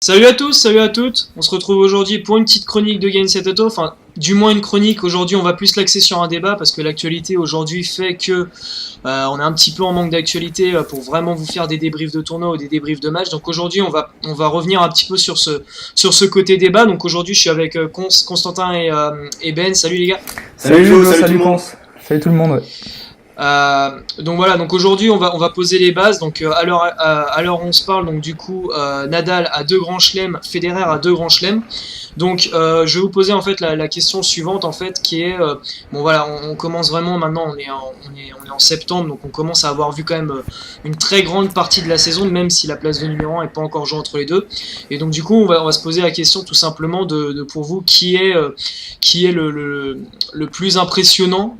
Salut à tous, salut à toutes. On se retrouve aujourd'hui pour une petite chronique de Gain Set Auto. Enfin, du moins une chronique. Aujourd'hui, on va plus l'axer sur un débat parce que l'actualité aujourd'hui fait que on est un petit peu en manque d'actualité pour vraiment vous faire des débriefs de tournoi ou des débriefs de match. Donc aujourd'hui, on va revenir un petit peu sur ce côté débat. Donc aujourd'hui, je suis avec Constantin et Ben. Salut les gars. Salut Joe, salut salut tout le tout le monde. monde. Salut tout le monde. Donc voilà, donc aujourd'hui on va poser les bases. Donc à l'heure où on se parle, donc du coup Nadal a 2 grands chelems, Federer a 2 grands chelems. Donc je vais vous poser en fait la question suivante en fait qui est bon voilà, on commence vraiment maintenant, on est en septembre, donc on commence à avoir vu quand même une très grande partie de la saison, même si la place de numéro 1 est pas encore jouée entre les deux. Et donc du coup on va se poser la question tout simplement de pour vous qui est le plus impressionnant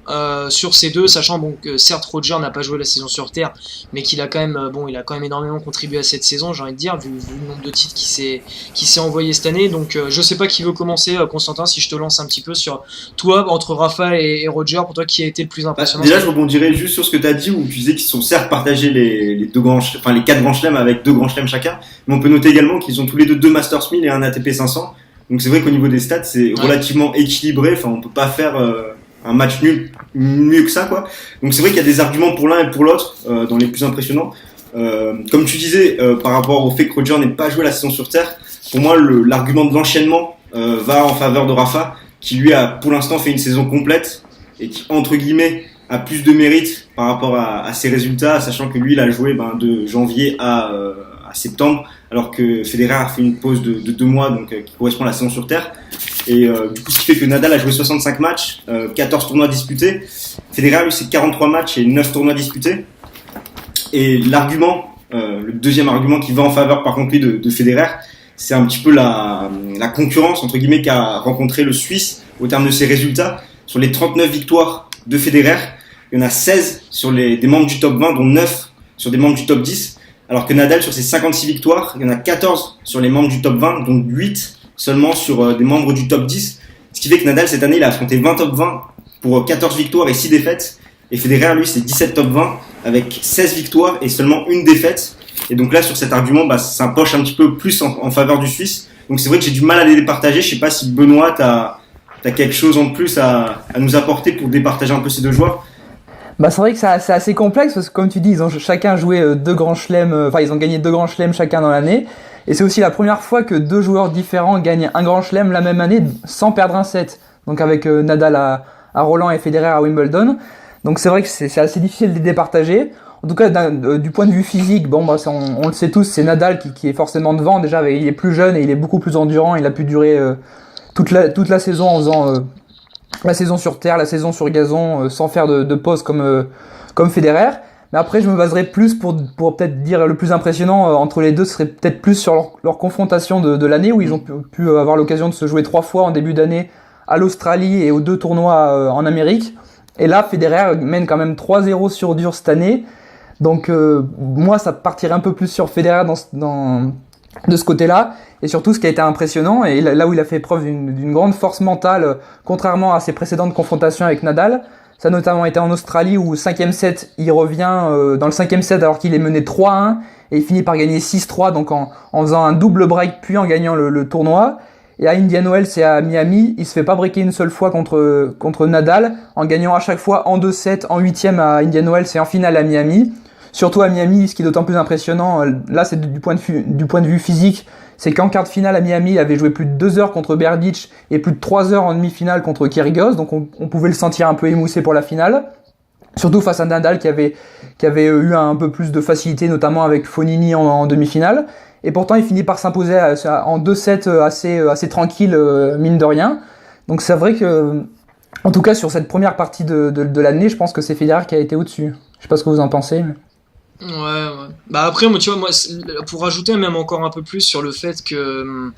sur ces deux, sachant bon que certes Roger n'a pas joué la saison sur Terre, mais qu'il a quand même il a quand même énormément contribué à cette saison, j'ai envie de dire, vu le nombre de titres qui s'est envoyé cette année. Donc je sais pas qui veut commencer, Constantin, si je te lance un petit peu sur toi, entre Rafa et Roger, pour toi qui a été le plus impressionnant. Déjà, je rebondirais juste sur ce que tu as dit, où tu disais qu'ils sont certes partagés les 4 grands chelems avec 2 grands chelems chacun, mais on peut noter également qu'ils ont tous les deux Masters 1000 et un ATP 500. Donc c'est vrai qu'au niveau des stats, c'est relativement équilibré. Enfin, on peut pas faire un match nul mieux que ça, quoi. Donc c'est vrai qu'il y a des arguments pour l'un et pour l'autre dans les plus impressionnants. Comme tu disais, par rapport au fait que Roger n'ait pas joué la saison sur Terre, pour moi l'argument de l'enchaînement va en faveur de Rafa, qui lui a pour l'instant fait une saison complète et qui entre guillemets a plus de mérite par rapport à ses résultats, sachant que lui il a joué de janvier à septembre, alors que Federer a fait une pause de 2 mois, donc qui correspond à la saison sur Terre. Et du coup, ce qui fait que Nadal a joué 65 matchs, 14 tournois disputés. Federer, lui, c'est 43 matchs et 9 tournois disputés. Et l'argument, le deuxième argument qui va en faveur, par contre, de Federer, c'est un petit peu la concurrence, entre guillemets, qu'a rencontré le Suisse au terme de ses résultats. Sur les 39 victoires de Federer, il y en a 16 sur des membres du top 20, dont 9 sur des membres du top 10. Alors que Nadal, sur ses 56 victoires, il y en a 14 sur les membres du top 20, donc 8 seulement sur des membres du top 10. Ce qui fait que Nadal, cette année, il a affronté 20 top 20 pour 14 victoires et 6 défaites. Et Federer, lui, c'est 17 top 20 avec 16 victoires et seulement 1 défaite. Et donc là, sur cet argument, ça penche un petit peu plus en faveur du Suisse. Donc c'est vrai que j'ai du mal à les départager. Je sais pas si Benoît, t'as quelque chose en plus à nous apporter pour départager un peu ces deux joueurs. C'est vrai que c'est assez complexe parce que comme tu dis, ils ont chacun joué 2 grands chelems, ils ont gagné 2 grands chelems chacun dans l'année. Et c'est aussi la première fois que 2 joueurs différents gagnent un grand chelem la même année sans perdre un set. Donc avec Nadal à Roland et Federer à Wimbledon. Donc c'est vrai que c'est assez difficile de les départager. En tout cas, du point de vue physique, on le sait tous, c'est Nadal qui est forcément devant. Déjà, il est plus jeune et il est beaucoup plus endurant. Il a pu durer toute la saison en faisant la saison sur terre, la saison sur gazon, sans faire de pause comme Federer. Mais après, je me baserais plus pour peut-être dire le plus impressionnant entre les deux, ce serait peut-être plus sur leur confrontation de l'année, où ils ont pu avoir l'occasion de se jouer 3 fois en début d'année à l'Australie et aux 2 tournois en Amérique. Et là, Federer mène quand même 3-0 sur dur cette année. Donc moi, ça partirait un peu plus sur Federer de ce côté-là. Et surtout, ce qui a été impressionnant, et là où il a fait preuve d'une grande force mentale, contrairement à ses précédentes confrontations avec Nadal, ça a notamment été en Australie où au 5e set, il revient dans le 5e set alors qu'il est mené 3-1 et il finit par gagner 6-3, donc en faisant un double break puis en gagnant le tournoi. Et à Indian Wells et à Miami, il se fait pas breaker une seule fois contre Nadal, en gagnant à chaque fois en 2-7, en 8e à Indian Wells et en finale à Miami. Surtout à Miami, ce qui est d'autant plus impressionnant, là c'est du point de vue physique, c'est qu'en quart de finale à Miami, il avait joué plus de 2 heures contre Berdych et plus de 3 heures en demi-finale contre Kyrgios, donc on pouvait le sentir un peu émoussé pour la finale. Surtout face à Nadal qui avait eu un peu plus de facilité, notamment avec Fognini en demi-finale. Et pourtant, il finit par s'imposer en 2-7 assez tranquille, mine de rien. Donc c'est vrai que, en tout cas sur cette première partie de l'année, je pense que c'est Federer qui a été au-dessus. Je sais pas ce que vous en pensez. Mais... Ouais. Après, moi, tu vois, pour rajouter même encore un peu plus sur le fait que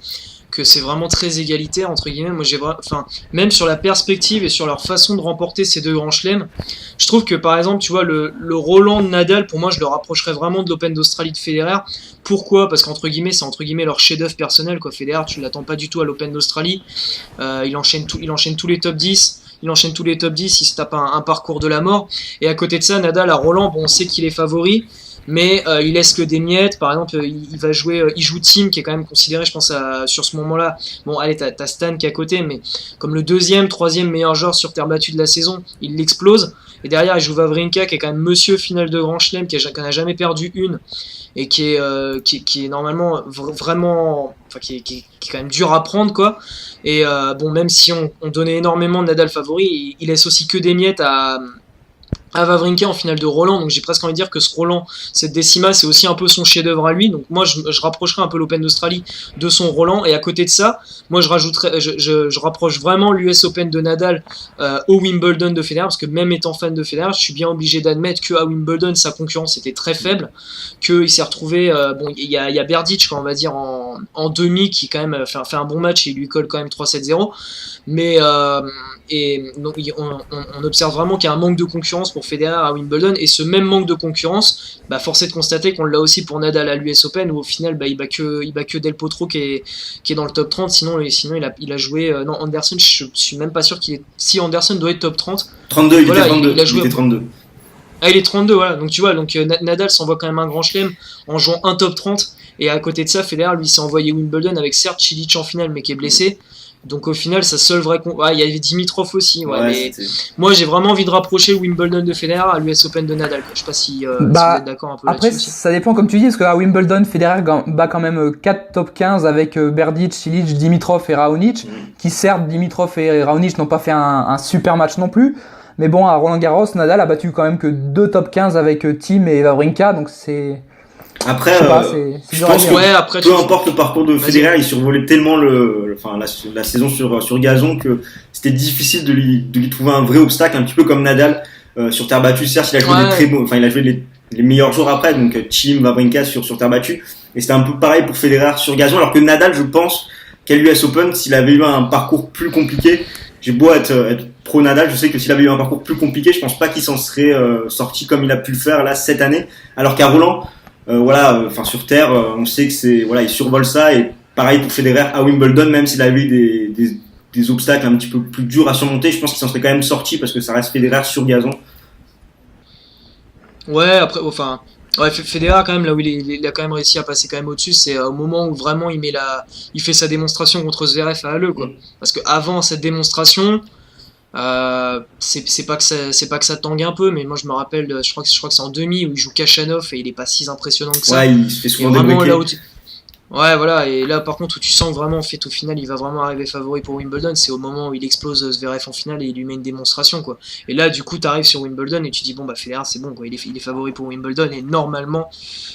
c'est vraiment très égalitaire entre guillemets, même sur la perspective et sur leur façon de remporter ces 2 grands chelems, je trouve que par exemple, tu vois, le Roland de Nadal, pour moi je le rapprocherais vraiment de l'Open d'Australie de Federer. Pourquoi ? Parce qu'entre guillemets, c'est entre guillemets leur chef-d'œuvre personnel, quoi. Federer, tu l'attends pas du tout à l'Open d'Australie. Il enchaîne tous les top 10. Il enchaîne tous les top 10, il se tape un parcours de la mort. Et à côté de ça, Nadal à Roland, on sait qu'il est favori. mais il laisse que des miettes. Par exemple, il va jouer, il joue Team, qui est quand même considéré, je pense, sur ce moment-là. Bon, allez, t'as Stan qui est à côté, mais comme le deuxième, troisième meilleur joueur sur terre battue de la saison, il l'explose. Et derrière, il joue Wawrinka, qui est quand même monsieur final de Grand Chelem, qui n'a jamais perdu une, et qui est normalement vraiment, enfin, qui est quand même dur à prendre, quoi. Et bon, même si on donnait énormément de Nadal favori, il laisse aussi que des miettes à Wawrinka en finale de Roland, donc j'ai presque envie de dire que ce Roland, cette décima, c'est aussi un peu son chef-d'œuvre à lui. Donc moi, je rapprocherai un peu l'Open d'Australie de son Roland, et à côté de ça, moi je rajouterais, je rapproche vraiment l'US Open de Nadal au Wimbledon de Federer, parce que même étant fan de Federer, je suis bien obligé d'admettre que à Wimbledon, sa concurrence était très faible, qu'il s'est retrouvé, bon, il y a Berdych, on va dire en demi, qui quand même fait un bon match et il lui colle quand même 3-7-0, mais et donc on observe vraiment qu'il y a un manque de concurrence pour Federer à Wimbledon, et ce même manque de concurrence, force est de constater qu'on l'a aussi pour Nadal à l'US Open, où au final il bat que Del Potro qui est dans le top 30, sinon il a joué non, Anderson, je suis même pas sûr si Anderson doit être top 30. 32, voilà, il était 32. 32. Ah, il est 32, voilà. Donc tu vois, Nadal s'envoie quand même un grand chelem en jouant un top 30, et à côté de ça, Federer lui s'est envoyé Wimbledon avec certes Cilic en finale, mais qui est blessé. Donc au final, sa seule vraie il y avait Dimitrov aussi, mais moi j'ai vraiment envie de rapprocher Wimbledon de Federer à l'US Open de Nadal, quoi. Je sais pas si vous êtes d'accord un peu après, là-dessus. ça dépend comme tu dis, parce qu'à Wimbledon, Federer bat quand même 4 top 15 avec Berdych, Cilic, Dimitrov et Raonic, qui certes, Dimitrov et Raonic n'ont pas fait un super match non plus, mais bon, à Roland Garros, Nadal a battu quand même que 2 top 15 avec Thiem et Wawrinka, donc c'est... Après, je pense que peu importe le parcours de Federer, il survolait tellement la saison sur gazon que c'était difficile de lui trouver un vrai obstacle, un petit peu comme Nadal sur terre battue. Certes, il a joué des très bons, il a joué les meilleurs jours après, donc Thiem, Wawrinka sur terre battue, et c'était un peu pareil pour Federer sur gazon, alors que Nadal, je pense qu'à l'US Open, s'il avait eu un parcours plus compliqué, j'ai beau être pro Nadal, je sais que s'il avait eu un parcours plus compliqué, je pense pas qu'il s'en serait sorti comme il a pu le faire là cette année, alors qu'à Roland, sur terre, on sait que il survole ça, et pareil pour Federer à Wimbledon, même s'il avait eu des obstacles un petit peu plus durs à surmonter, je pense qu'il s'en serait quand même sorti parce que ça reste Federer sur gazon. Federer quand même, là où il a quand même réussi à passer quand même au-dessus, c'est au moment où vraiment il fait sa démonstration contre Zverev à Halle, quoi. Parce que avant cette démonstration, c'est pas que ça tangue un peu, mais moi je me rappelle, je crois que c'est en demi où il joue Khachanov et il est pas si impressionnant que ça. Ouais, il se fait souvent débloquer. Ouais, voilà, et là par contre où tu sens vraiment, en fait, au final il va vraiment arriver favori pour Wimbledon, c'est au moment où il explose Zverev en finale et il lui met une démonstration, quoi. Et là du coup t'arrives sur Wimbledon et tu dis bon Federer c'est bon, quoi, il est favori pour Wimbledon, et normalement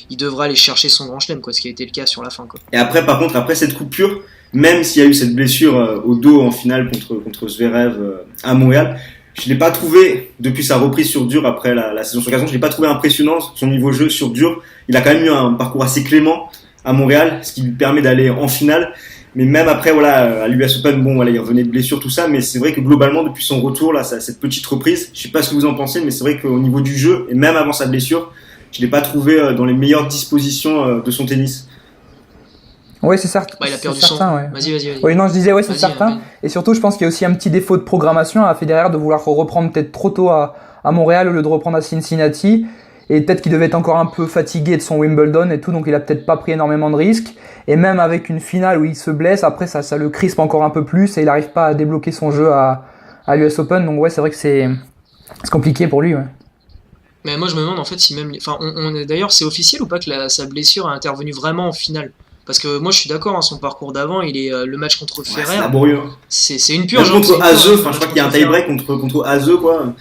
il devrait aller chercher son grand chelem, quoi, ce qui a été le cas sur la fin, quoi. Et après, par contre, après cette coupure, même s'il y a eu cette blessure au dos en finale contre Zverev à Montréal, je l'ai pas trouvé, depuis sa reprise sur dur après la saison sur gazon, je l'ai pas trouvé impressionnant son niveau jeu sur dur. Il a quand même eu un parcours assez clément à Montréal, ce qui lui permet d'aller en finale. Mais même après, à l'US Open, il revenait de blessure, tout ça, mais c'est vrai que globalement, depuis son retour, là, cette petite reprise, je sais pas ce que vous en pensez, mais c'est vrai qu'au niveau du jeu, et même avant sa blessure, je l'ai pas trouvé dans les meilleures dispositions de son tennis. Oui, c'est certain. Il a perdu certain, son. Ouais. Vas-y. Oui, non, je disais, c'est certain. Et surtout, je pense qu'il y a aussi un petit défaut de programmation à Federer de vouloir reprendre peut-être trop tôt à Montréal au lieu de reprendre à Cincinnati. Et peut-être qu'il devait être encore un peu fatigué de son Wimbledon et tout, donc il a peut-être pas pris énormément de risques. Et même avec une finale où il se blesse, après ça le crispe encore un peu plus et il n'arrive pas à débloquer son jeu à l'US Open. Donc c'est vrai que c'est compliqué pour lui. Ouais. Mais moi je me demande en fait si même, d'ailleurs c'est officiel ou pas que sa blessure a intervenu vraiment en finale. Parce que moi je suis d'accord, son parcours d'avant, il est le match contre Ferrer. C'est laborieux. C'est une purge. Contre Haze, je crois qu'il y a un tie-break contre Haze, quoi.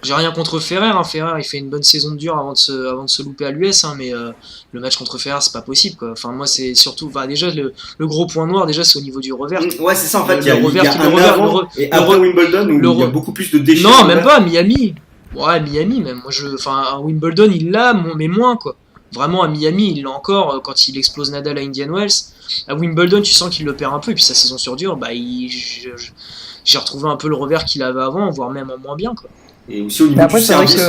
J'ai rien contre Ferrer, Ferrer il fait une bonne saison de dur avant de se louper à l'US, mais le match contre Ferrer c'est pas possible, quoi. Enfin moi c'est surtout, déjà le gros point noir déjà c'est au niveau du revers. Ouais c'est ça en fait, il y a un avant et après Wimbledon où il y a beaucoup plus de déchets. Non même pas, Miami. Ouais Miami même, à Wimbledon il l'a, mais moins, quoi. Vraiment à Miami il l'a encore quand il explose Nadal à Indian Wells. À Wimbledon tu sens qu'il le perd un peu, et puis sa saison sur dur, j'ai retrouvé un peu le revers qu'il avait avant, voire même en moins bien, quoi. Et aussi au niveau du service.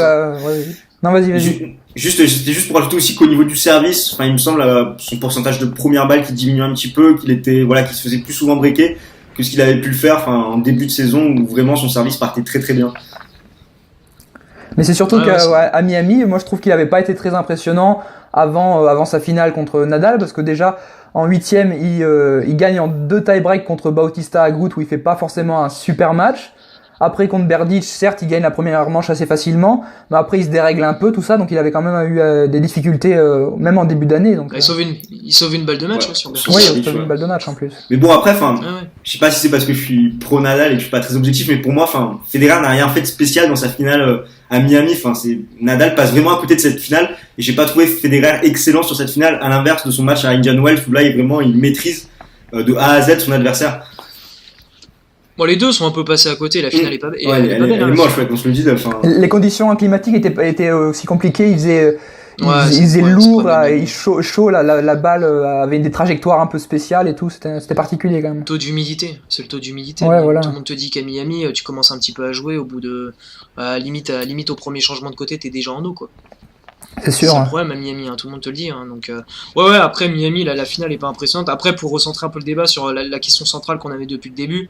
Non, vas-y. C'était juste pour rajouter aussi qu'au niveau du service, il me semble son pourcentage de première balle qui diminuait un petit peu, qu'il se faisait plus souvent breaker que ce qu'il avait pu le faire en début de saison où vraiment son service partait très très bien. Mais c'est surtout Ouais, ouais, qu'à Miami, moi je trouve qu'il avait pas été très impressionnant avant sa finale contre Nadal, parce que déjà en huitième, il gagne en 2 tie-breaks contre Bautista Agut où il fait pas forcément un super match. Après contre Berdych, certes, il gagne la première manche assez facilement, mais après il se dérègle un peu tout ça, donc il avait quand même eu des difficultés même en début d'année. Donc il sauve une balle de match Ouais. sur oui, Berdych, il sauve ouais. une balle de match en plus. Mais bon, après, enfin, Ouais. je sais pas si c'est parce que je suis pro Nadal et que je suis pas très objectif, mais pour moi, enfin, Federer n'a rien fait de spécial dans sa finale à Miami. Enfin, Nadal passe vraiment à côté de cette finale et j'ai pas trouvé Federer excellent sur cette finale, à l'inverse de son match à Indian Wells où là, il maîtrise de A à Z son adversaire. Bon, les deux sont un peu passés à côté, la finale est pas, Ouais, elle est pas belle. elle est Hein, moche, ouais, qu'on se le dise. Enfin, Les conditions climatiques étaient aussi compliquées, il faisait c'est lourd, pas mal. et chaud, la balle avait des trajectoires un peu spéciales et tout, c'était particulier quand même. Taux d'humidité, c'est le taux d'humidité. Ouais, voilà. Tout le monde te dit qu'à Miami, tu commences un petit peu à jouer, au bout de limite au premier changement de côté, t'es déjà en eau quoi. C'est sûr. C'est un Hein. problème à Miami, hein, tout le monde te le dit. Hein, donc ouais, après Miami, la finale est pas impressionnante. Après, pour recentrer un peu le débat sur la question centrale qu'on avait depuis le début,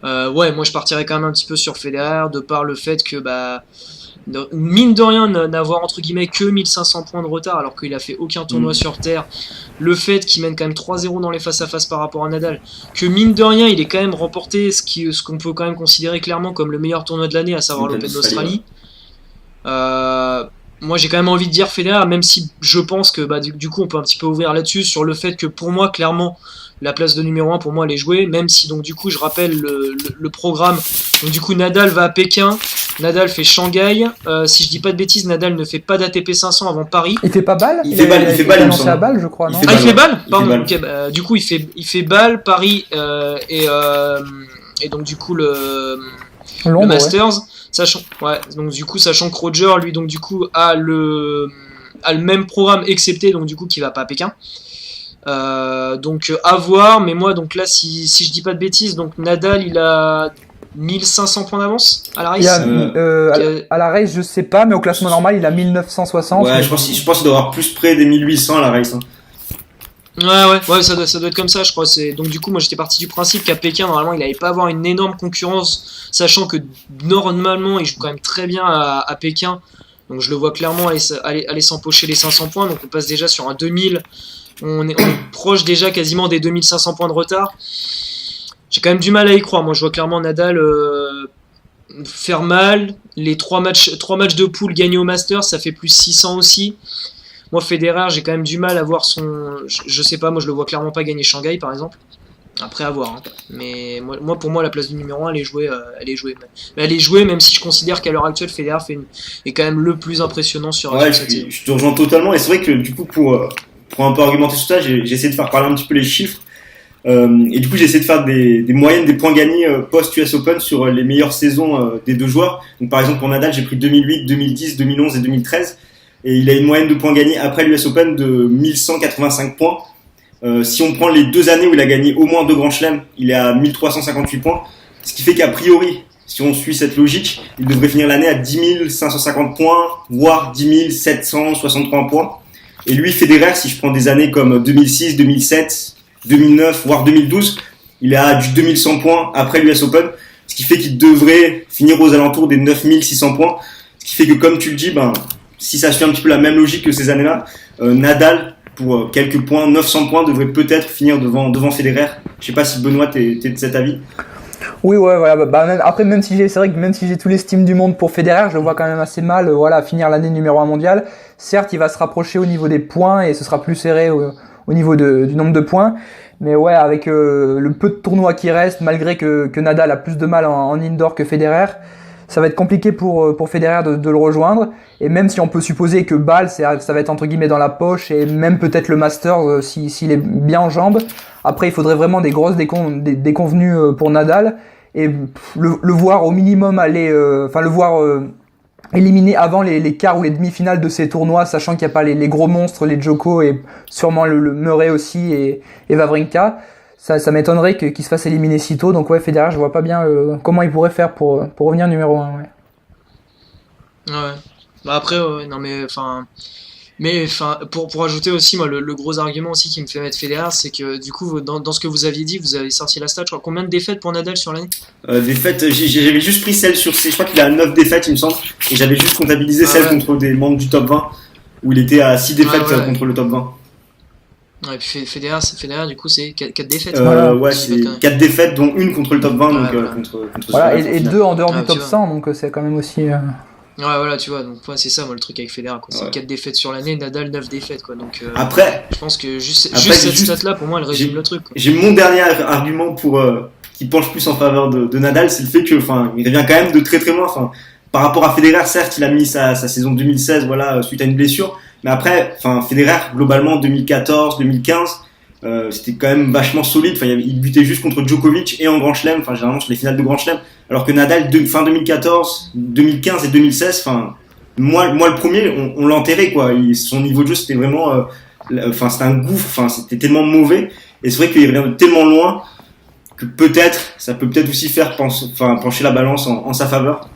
ouais, moi je partirais quand même un petit peu sur Federer de par le fait que mine de rien n'avoir entre guillemets que 1500 points de retard alors qu'il a fait aucun tournoi sur terre, le fait qu'il mène quand même 3-0 dans les face-à-face par rapport à Nadal, que mine de rien il est quand même remporté ce qu'on peut quand même considérer clairement comme le meilleur tournoi de l'année, à savoir l'Open d'Australie. Moi j'ai quand même envie de dire Federer, même si je pense que du coup on peut un petit peu ouvrir là-dessus sur le fait que pour moi clairement la place de numéro 1 pour moi elle est jouée, même si donc du coup je rappelle le programme. Donc du coup Nadal va à Pékin, Nadal fait Shanghai, si je dis pas de bêtises Nadal ne fait pas d'ATP 500 avant Paris. Il fait pas balle. Il fait Bâle, il me annoncé semble. à Bâle, je crois. Non. Il fait Bâle. Il Pardon. fait Bâle. Ok, du coup il fait Bâle, Paris et donc du coup le Londres, Masters, ouais. sachant que Roger lui donc du coup a le même programme excepté donc du coup qui va pas à Pékin. Donc à voir, mais moi donc là si je dis pas de bêtises, donc Nadal il a 1500 points d'avance à la race. À la race je sais pas, mais au classement normal il a 1960. ouais, je pense qu'il doit avoir plus près des 1800 à la race. Hein. Ouais, ça doit être comme ça, je crois. Donc du coup, moi j'étais parti du principe qu'à Pékin, normalement, il allait pas avoir une énorme concurrence, sachant que normalement, il joue quand même très bien à Pékin. Donc je le vois clairement aller s'empocher les 500 points. Donc on passe déjà sur un 2000. On est proche déjà quasiment des 2500 points de retard. J'ai quand même du mal à y croire. Moi, je vois clairement Nadal faire mal. Les 3 matchs de poule gagnés au Masters, ça fait plus 600 aussi. Moi, Federer, j'ai quand même du mal à voir son. Je sais pas, moi je le vois clairement pas gagner Shanghai par exemple. Après, à voir. Hein. Mais pour moi, la place du numéro 1, elle est jouée. Elle est jouée, même si je considère qu'à l'heure actuelle, Federer est quand même le plus impressionnant sur cette saison. Je te rejoins totalement. Et c'est vrai que du coup, pour un peu argumenter sur ça, j'ai essayé de faire parler un petit peu les chiffres. Et du coup, j'ai essayé de faire des moyennes des points gagnés post-US Open sur les meilleures saisons des deux joueurs. Donc, par exemple, pour Nadal, j'ai pris 2008, 2010, 2011 et 2013. Et il a une moyenne de points gagnés après l'US Open de 1185 points. Si on prend les 2 années où il a gagné au moins 2 grands chelems, il est à 1358 points. Ce qui fait qu'a priori, si on suit cette logique, il devrait finir l'année à 10 550 points, voire 10 763 points. Et lui, Federer, si je prends des années comme 2006, 2007, 2009, voire 2012, il est à du 2100 points après l'US Open. Ce qui fait qu'il devrait finir aux alentours des 9600 points. Ce qui fait que, comme tu le dis, si ça suit un petit peu la même logique que ces années-là, Nadal, pour quelques points, 900 points, devrait peut-être finir devant Federer. Je sais pas si Benoît, t'es de cet avis. Oui, ouais, voilà. Après, c'est vrai que même si j'ai tout l'estime du monde pour Federer, je le vois quand même assez mal, finir l'année numéro 1 mondial. Certes, il va se rapprocher au niveau des points et ce sera plus serré au niveau du nombre de points. Mais ouais, avec le peu de tournois qui reste, malgré que Nadal a plus de mal en indoor que Federer, ça va être compliqué pour Federer de le rejoindre. Et même si on peut supposer que Bâle, ça va être entre guillemets dans la poche, et même peut-être le Masters s'il est bien en jambes. Après, il faudrait vraiment des grosses déconvenues pour Nadal. Et le voir au minimum le voir éliminer avant les quarts ou les demi-finales de ces tournois, sachant qu'il n'y a pas les gros monstres, les Djoko et sûrement le Murray aussi et Wawrinka. Ça m'étonnerait qu'il se fasse éliminer si tôt. Donc ouais, Federer, je vois pas bien comment il pourrait faire pour revenir numéro 1. Ouais. Ouais. Après, non mais enfin, Mais enfin, pour ajouter aussi, moi, le gros argument aussi qui me fait mettre Federer, c'est que du coup, dans ce que vous aviez dit, vous avez sorti la stat, je crois. Combien de défaites pour Nadal sur l'année? Défaites, j'avais juste pris celle sur je crois qu'il a 9 défaites, il me semble, et j'avais juste comptabilisé celle contre des membres du top 20, où il était à 6 défaites contre le top 20. Ouais, et puis Federer, du coup, c'est 4 défaites. Ouais, c'est 4 défaites, dont une contre le top 20, donc contre voilà, et 2 en dehors du top 100, donc c'est quand même aussi. Ouais, voilà, tu vois, donc c'est ça, moi, le truc avec Federer, quoi. C'est 4 défaites sur l'année, Nadal 9 défaites, quoi. Donc, après, je pense que juste cette stat-là, pour moi, elle résume le truc, quoi. J'ai mon dernier argument qui penche plus en faveur de Nadal, c'est le fait que, enfin, il revient quand même de très très loin. Enfin, par rapport à Federer, certes, il a mis sa saison 2016, voilà, suite à une blessure, mais après, enfin, Federer, globalement, 2014, 2015, c'était quand même vachement solide. Enfin, il butait juste contre Djokovic et en Grand Chelem, enfin, généralement sur les finales de Grand Chelem. Alors que Nadal, fin 2014, 2015 et 2016, enfin, moi le premier, on l'a enterré, quoi. Son niveau de jeu, c'était vraiment, enfin, c'était un gouffre, enfin, c'était tellement mauvais. Et c'est vrai qu'il revient de tellement loin que ça peut peut-être aussi faire pencher la balance en sa faveur.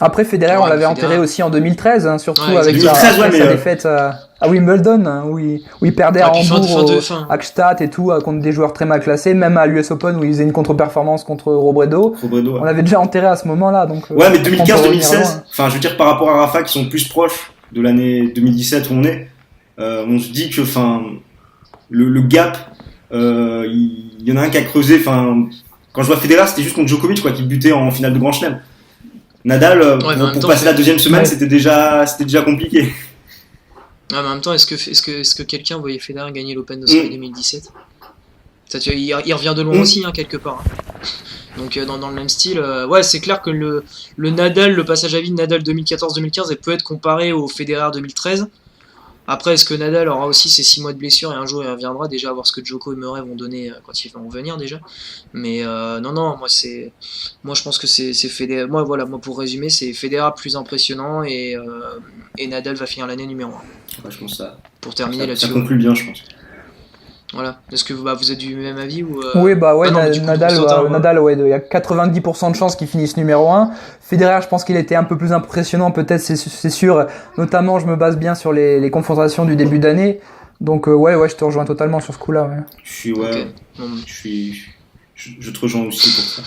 Après, Federer, on l'avait enterré aussi en 2013, hein, surtout avec 2013, sa défaite à Wimbledon, hein, où il perdait à Hambourg, à Gstaad et tout, contre des joueurs très mal classés, même à l'US Open où il faisait une contre-performance contre Robredo. On l'avait déjà enterré à ce moment-là. Donc, ouais, mais 2015-2016, enfin, je veux dire, par rapport à Rafa, qui sont plus proches de l'année 2017 où on est, on se dit que, enfin, le gap, il y en a un qui a creusé, enfin, quand je vois Federer, c'était juste contre Djokovic, quoi, qui butait en finale de Grand Chelem. Nadal, pour passer la deuxième semaine, c'était déjà compliqué. Ouais, mais en même temps, est-ce que quelqu'un voyait Federer gagner l'Open d'Australie 2017? Ça, il revient de loin aussi, hein, quelque part. Donc dans le même style, ouais, c'est clair que le Nadal, le passage à vide Nadal 2014-2015, peut être comparé au Federer 2013. Après, est-ce que Nadal aura aussi ses 6 mois de blessure et un jour il reviendra déjà à voir ce que Djoko et Murray vont donner quand ils vont revenir déjà. Mais non, moi je pense que c'est Federer. Moi pour résumer, c'est Federer plus impressionnant et Nadal va finir l'année numéro 1. Ouais, je pense ça. Pour terminer là-dessus. Ça conclut bien, je pense. Voilà. Est-ce que vous êtes du même avis ou Oui, bah ouais, Nadal, ouais, il y a 90% de chances qu'il finisse numéro 1. Federer, je pense qu'il était un peu plus impressionnant, peut-être, c'est sûr. Notamment, je me base bien sur les confrontations du début d'année. Donc, ouais, je te rejoins totalement sur ce coup-là. Ouais. Je te rejoins aussi pour ça.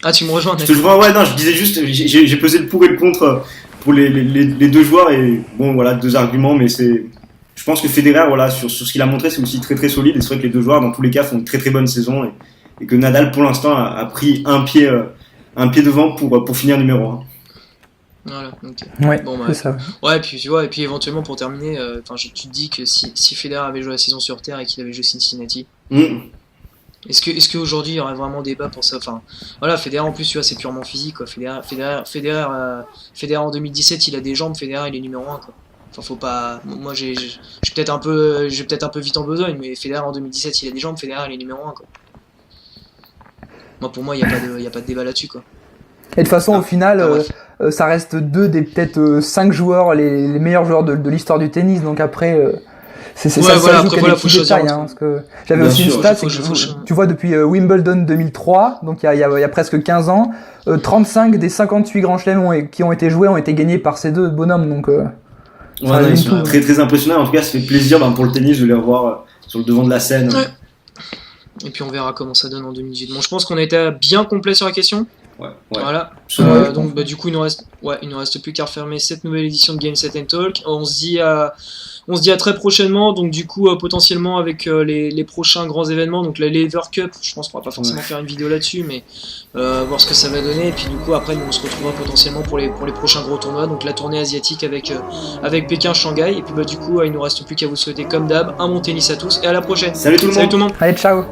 Ah, tu me rejoins, Je te rejoins, ouais, non, je disais juste, j'ai pesé le pour et le contre pour les deux joueurs et bon, voilà, 2 arguments, mais je pense que Federer, voilà, sur ce qu'il a montré, c'est aussi très très solide. Et c'est vrai que les deux joueurs, dans tous les cas, font une très très bonne saison et que Nadal, pour l'instant, a pris un pied devant pour finir numéro 1. Voilà, ok. Ouais, bon, c'est ça. Ouais, puis tu vois, et puis éventuellement pour terminer, tu te dis que si Federer avait joué la saison sur Terre et qu'il avait joué Cincinnati, est-ce qu'aujourd'hui il y aurait vraiment débat pour ça? Enfin, voilà, Federer en plus, tu vois, c'est purement physique, quoi. Federer en 2017, il a des jambes, Federer il est numéro 1, quoi. Enfin, faut pas. Moi, j'ai peut-être un peu vite en besogne, mais Federer en 2017, il a des jambes, Federer il est numéro 1, quoi. Pour moi, il y a pas de débat là-dessus, quoi. Et de toute façon, au final, ça reste 2 des peut-être 5 joueurs, les meilleurs joueurs de l'histoire du tennis. Donc après, ça joue des petits détails. Hein, parce que j'avais aussi une stat, tu vois, depuis Wimbledon 2003, donc il y a presque 15 ans, 35 des 58 grands chelems qui ont été joués ont été gagnés par ces 2 bonhommes. Donc, ils sont très très impressionnants. En tout cas, ça fait plaisir pour le tennis de les revoir sur le devant de la scène. Ouais. Et puis on verra comment ça donne en 2018. Bon, je pense qu'on a été bien complet sur la question. Ouais. Voilà. Donc du coup il nous reste plus qu'à refermer cette nouvelle édition de Game Set and Talk. On se dit à très prochainement. Donc du coup potentiellement avec les prochains grands événements. Donc la Lever Cup. Je pense qu'on va pas forcément faire une vidéo là-dessus, mais voir ce que ça va donner. Et puis du coup après nous on se retrouvera potentiellement pour les prochains gros tournois. Donc la tournée asiatique avec Pékin, Shanghai. Et puis du coup il nous reste plus qu'à vous souhaiter comme d'hab un bon tennis à tous et à la prochaine. Salut tout le monde. Allez, ciao.